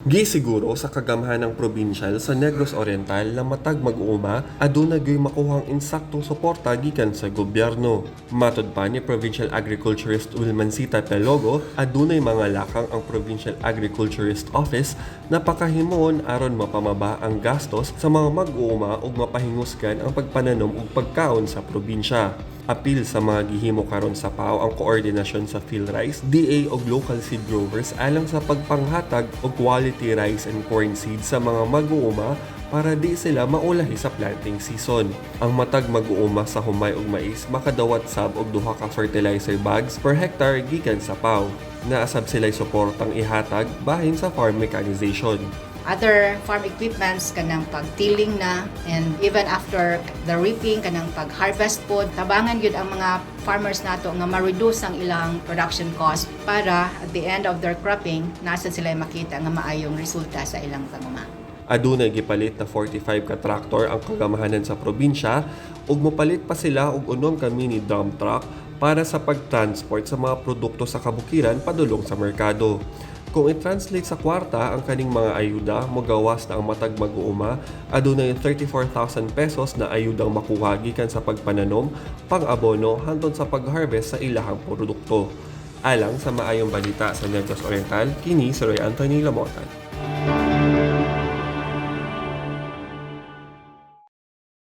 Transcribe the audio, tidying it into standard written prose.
Gisiguro sa kagamahan ng probinsyal sa Negros Oriental na matag mag-uuma aduna gyoy makuhang insaktong suporta gikan sa gobyerno. Matud pa ni Provincial Agriculturist Wilmancita Pelogo, adunay mga lakang ang Provincial Agriculturist Office na pakahimon aron mapamaba ang gastos sa mga mag-uuma ug mapahingusgan ang pagpananom ug pagkaon sa probinsya. Apil sa mga gihimo karon sa PAO ang koordinasyon sa PhilRice, DA ug local seed growers alang sa pagpanghatag og quality rice and corn seed sa mga mag-uuma para di sila maulahi sa planting season. Ang matag mag-uuma sa humay ug mais makadawat sab og 2 ka fertilizer bags per hectare gikan sa PAO. Naasab sila'y suportang ihatag bahin sa farm mechanization. Other farm equipments kanang pagtiling na, and even after the reaping kanang pag-harvest pod, tabangan gyud ang mga farmers nato nga ma-reduce ang ilang production cost para at the end of their cropping nasa sila makita nga maayong resulta sa ilang panguma. Adunay gipalit na 45 ka traktor ang kagamahanan sa probinsya ug mopalit pa sila og 9 ka mini dump truck para sa pagtransport sa mga produkto sa kabukiran padulong sa merkado. Kung i-translate sa kwarta ang kaning mga ayuda, mogawas na ang matag mag-uuma, adunay 34,000 pesos na ayudang makuha gikan sa pagpananom, pang-abono hangtod sa pag-harvest sa ilahang produkto. Alang sa maayong balita sa Negros Oriental, kini si Roy Anthony Lamotan.